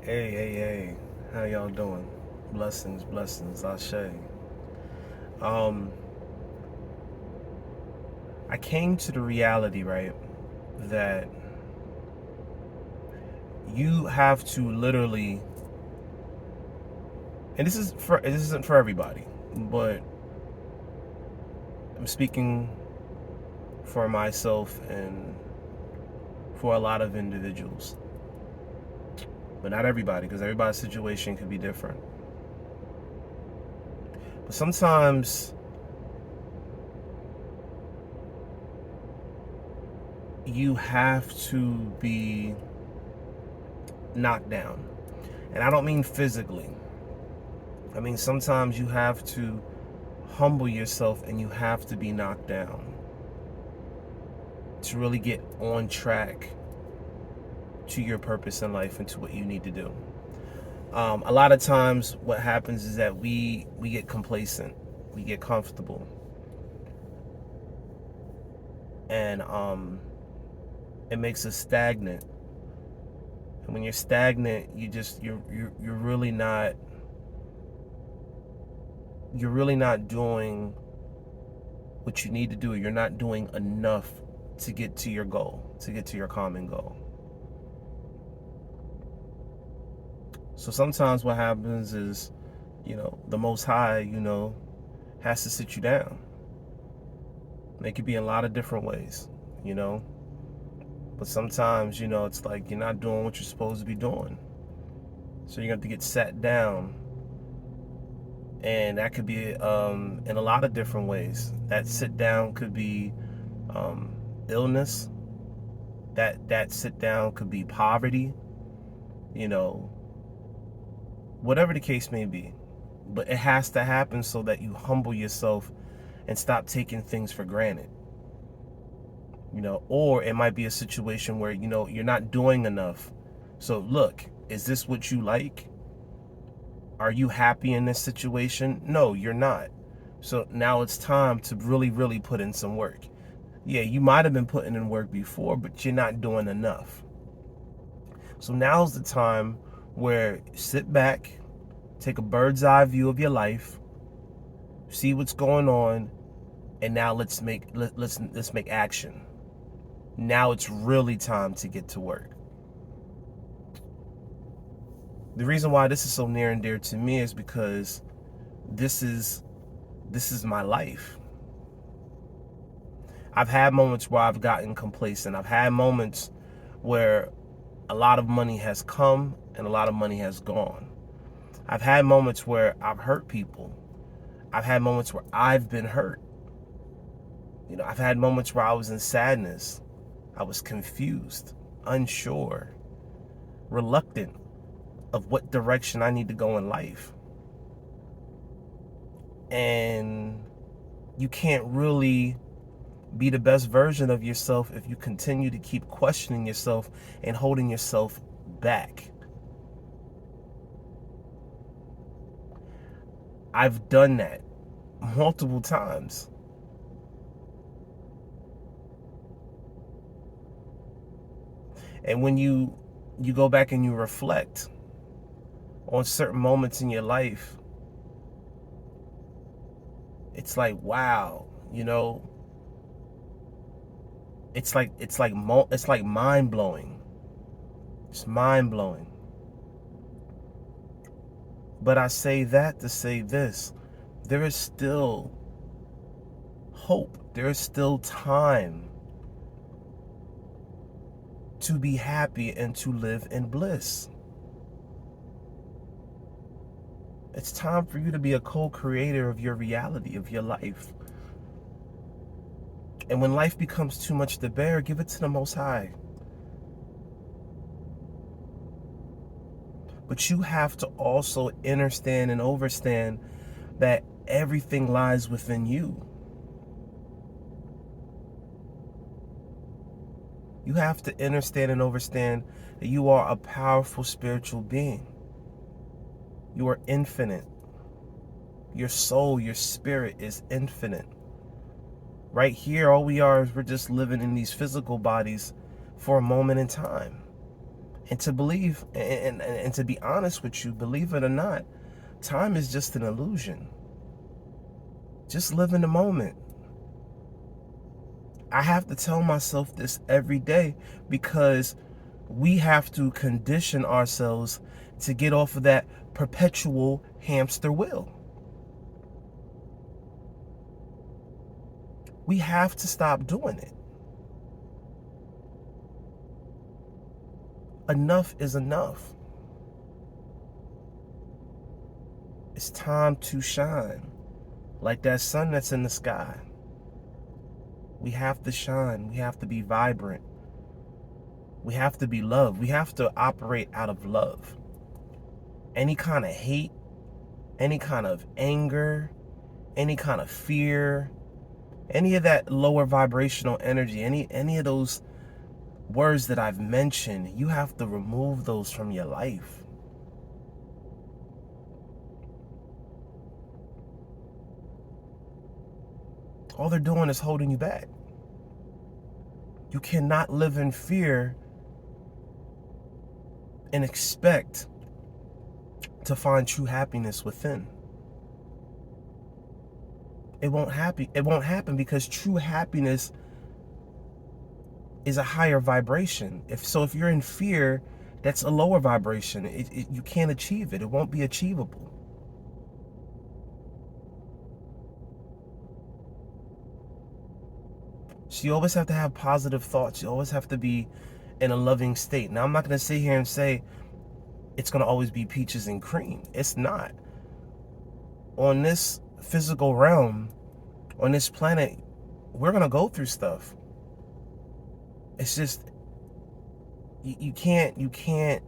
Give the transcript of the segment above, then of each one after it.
Hey, how y'all doing? Blessings, Ashe. Um, I came to the reality, right, that you have to literally, and this isn't for everybody, but I'm speaking for myself and for a lot of individuals, but not everybody, because everybody's situation could be different. But sometimes you have to be knocked down. And I don't mean physically. I mean, sometimes you have to humble yourself and you have to be knocked down to really get on track to your purpose in life and to what you need to do. A lot of times what happens is that we get complacent, we get comfortable, and it makes us stagnant. And when you're stagnant, you're really not doing what you need to do. You're not doing enough to get to your goal, to get to your common goal. So sometimes what happens is, the Most High, has to sit you down. And it could be in a lot of different ways, you know. But sometimes, it's like you're not doing what you're supposed to be doing. So you're going to have to get sat down. And that could be in a lot of different ways. That sit down could be illness. That sit down could be poverty, you know, whatever the case may be. But it has to happen so that you humble yourself and stop taking things for granted. Or it might be a situation where, you're not doing enough. So look, is this what you like? Are you happy in this situation? No, you're not. So now it's time to really, really put in some work. Yeah, you might have been putting in work before, but you're not doing enough. So now's the time where sit back, take a bird's eye view of your life, see what's going on, and now let's make action. Now it's really time to get to work. The reason why this is so near and dear to me is because this is my life. I've had moments where I've gotten complacent. I've had moments where a lot of money has come and a lot of money has gone. I've had moments where I've hurt people. I've had moments where I've been hurt. I've had moments where I was in sadness. I was confused, unsure, reluctant of what direction I need to go in life. And you can't really be the best version of yourself if you continue to keep questioning yourself and holding yourself back. I've done that multiple times. And when you go back and you reflect on certain moments in your life, it's like, wow, it's like mind blowing. It's mind blowing. But I say that to say this: there is still hope. There is still time to be happy and to live in bliss. It's time for you to be a co-creator of your reality, of your life. And when life becomes too much to bear, give it to the Most High. But you have to also understand and overstand that everything lies within you. You have to understand and understand that you are a powerful spiritual being. You are infinite. Your soul, your spirit is infinite. Right here, all we are is we're just living in these physical bodies for a moment in time. And to believe, and to be honest with you, believe it or not, time is just an illusion. Just live in the moment. I have to tell myself this every day because we have to condition ourselves to get off of that perpetual hamster wheel. We have to stop doing it. Enough is enough. It's time to shine like that sun that's in the sky. We have to shine. We have to be vibrant. We have to be loved. We have to operate out of love. Any kind of hate, any kind of anger, any kind of fear, any of that lower vibrational energy, any of those words that I've mentioned, you have to remove those from your life. All they're doing is holding you back. You cannot live in fear and expect to find true happiness within. It won't happen. It won't happen because true happiness is a higher vibration. If you're in fear, that's a lower vibration. You can't achieve it. It won't be achievable. So you always have to have positive thoughts. You always have to be in a loving state. Now, I'm not going to sit here and say it's going to always be peaches and cream. It's not. On this physical realm, on this planet, we're going to go through stuff. It's just, you can't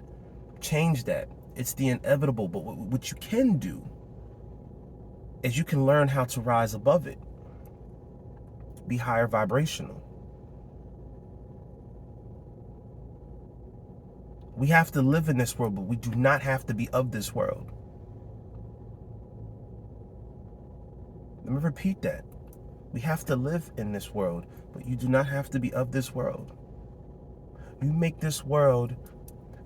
change that. It's the inevitable. But what you can do is you can learn how to rise above it. Be higher vibrational. We have to live in this world, but we do not have to be of this world. Let me repeat that. We have to live in this world, but you do not have to be of this world. You make this world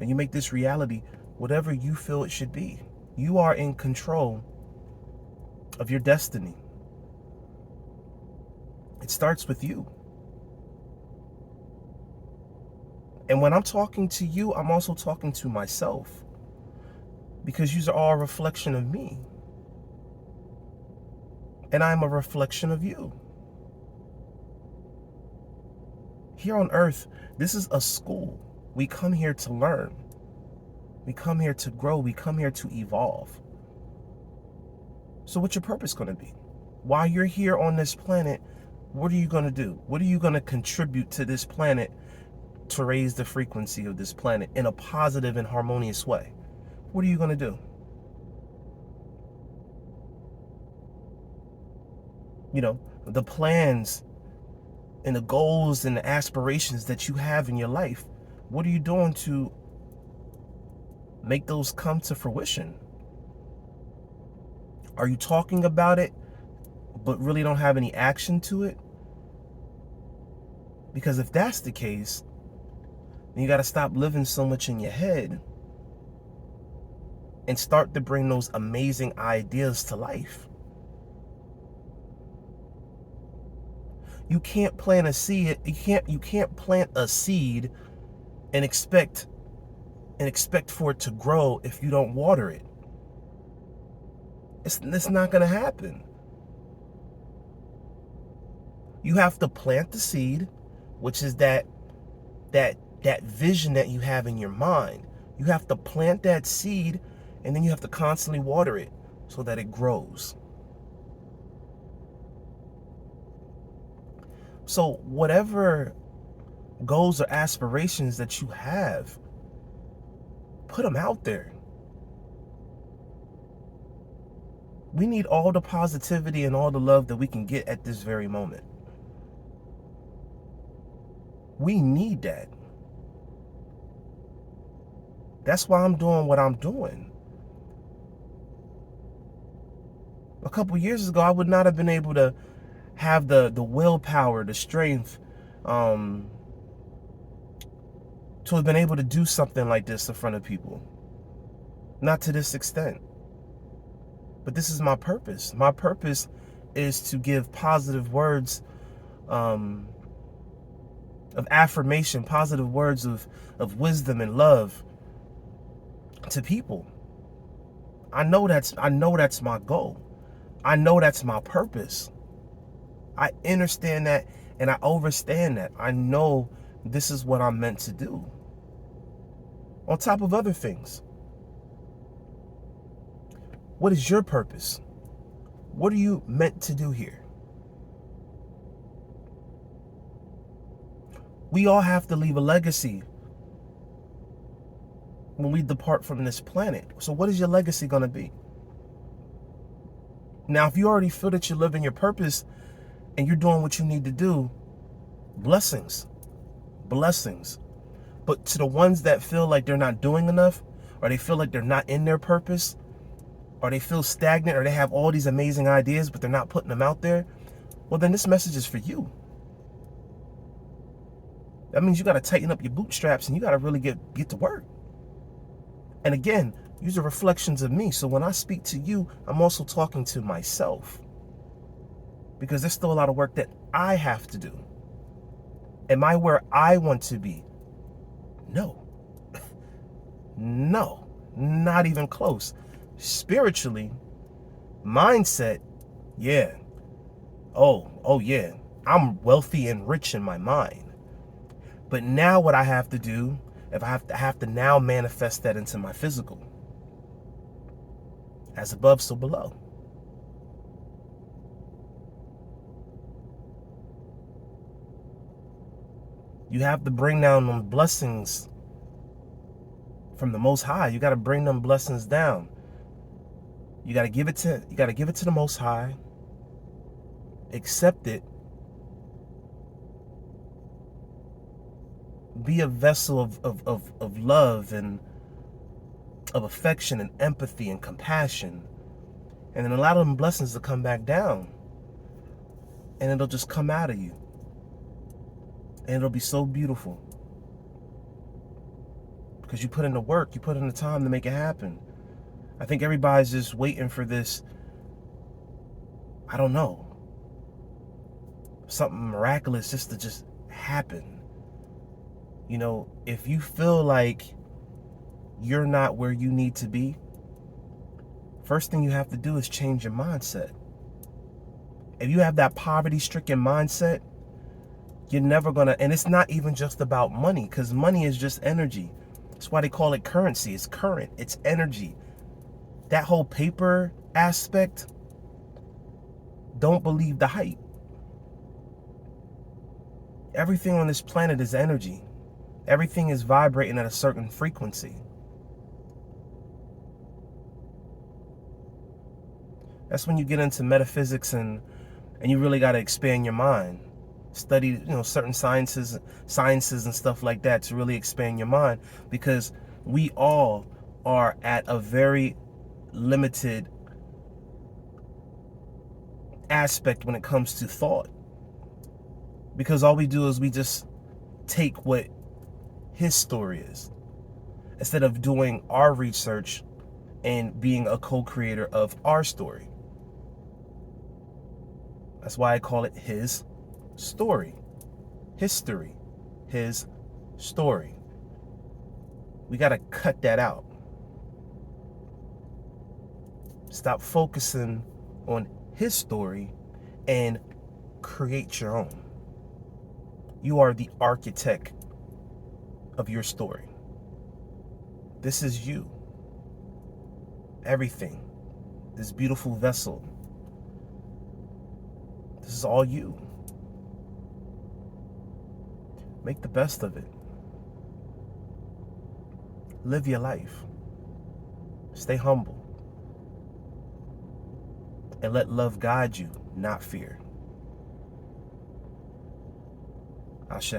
and you make this reality whatever you feel it should be. You are in control of your destiny. It starts with you. And when I'm talking to you, I'm also talking to myself, because you are all a reflection of me. And I'm a reflection of you. Here on earth, this is a school. We come here to learn. We come here to grow. We come here to evolve. So what's your purpose going to be? While you're here on this planet, what are you going to do? What are you going to contribute to this planet to raise the frequency of this planet in a positive and harmonious way? What are you going to do? You know, the plans and the goals and the aspirations that you have in your life, what are you doing to make those come to fruition? Are you talking about it, but really don't have any action to it? Because if that's the case, then you got to stop living so much in your head and start to bring those amazing ideas to life. You can't plant a seed. You can't plant a seed and expect for it to grow if you don't water it. It's not going to happen. You have to plant the seed, which is that vision that you have in your mind. You have to plant that seed, and then you have to constantly water it so that it grows. So whatever goals or aspirations that you have, put them out there. We need all the positivity and all the love that we can get at this very moment. We need that. That's why I'm doing what I'm doing. A couple years ago, I would not have been able to have the willpower, the strength, to have been able to do something like this in front of people. Not to this extent. But this is my purpose. My purpose is to give positive words of affirmation, positive words of wisdom and love to people. I know that's my goal. I know that's my purpose. I understand that and I understand that. I know this is what I'm meant to do. On top of other things. What is your purpose? What are you meant to do here? We all have to leave a legacy when we depart from this planet. So what is your legacy going to be? Now, if you already feel that you're living your purpose and you're doing what you need to do, blessings. Blessings. But to the ones that feel like they're not doing enough, or they feel like they're not in their purpose, or they feel stagnant, or they have all these amazing ideas, but they're not putting them out there, well, then this message is for you. That means you got to tighten up your bootstraps and you got to really get to work. And again, these are reflections of me. So when I speak to you, I'm also talking to myself. Because there's still a lot of work that I have to do. Am I where I want to be? No. No, not even close. Spiritually, mindset, yeah. Oh yeah. I'm wealthy and rich in my mind. But now what I have to do, if I have to now manifest that into my physical. As above, so below. You have to bring down them blessings from the Most High. You got to bring them blessings down. You got to give it to the Most High. Accept it. Be a vessel of love and of affection and empathy and compassion. And then allow them blessings to come back down. And it'll just come out of you. And it'll be so beautiful. Because you put in the work, you put in the time to make it happen. I think everybody's just waiting for this, I don't know, something miraculous just to happen. You know, if you feel like you're not where you need to be, first thing you have to do is change your mindset. If you have that poverty-stricken mindset, you're never gonna, and it's not even just about money, because money is just energy. That's why they call it currency. It's current, it's energy. That whole paper aspect, don't believe the hype. Everything on this planet is energy. Everything is vibrating at a certain frequency. That's when you get into metaphysics and you really got to expand your mind. Study, certain sciences and stuff like that to really expand your mind, because we all are at a very limited aspect when it comes to thought. Because all we do is we just take what his story is, instead of doing our research and being a co-creator of our story. That's why I call it his story. History. His story. We got to cut that out. Stop focusing on his story and create your own. You are the architect of your story. This is you. Everything. This beautiful vessel. This is all you. Make the best of it. Live your life. Stay humble. And let love guide you, not fear. Ashe.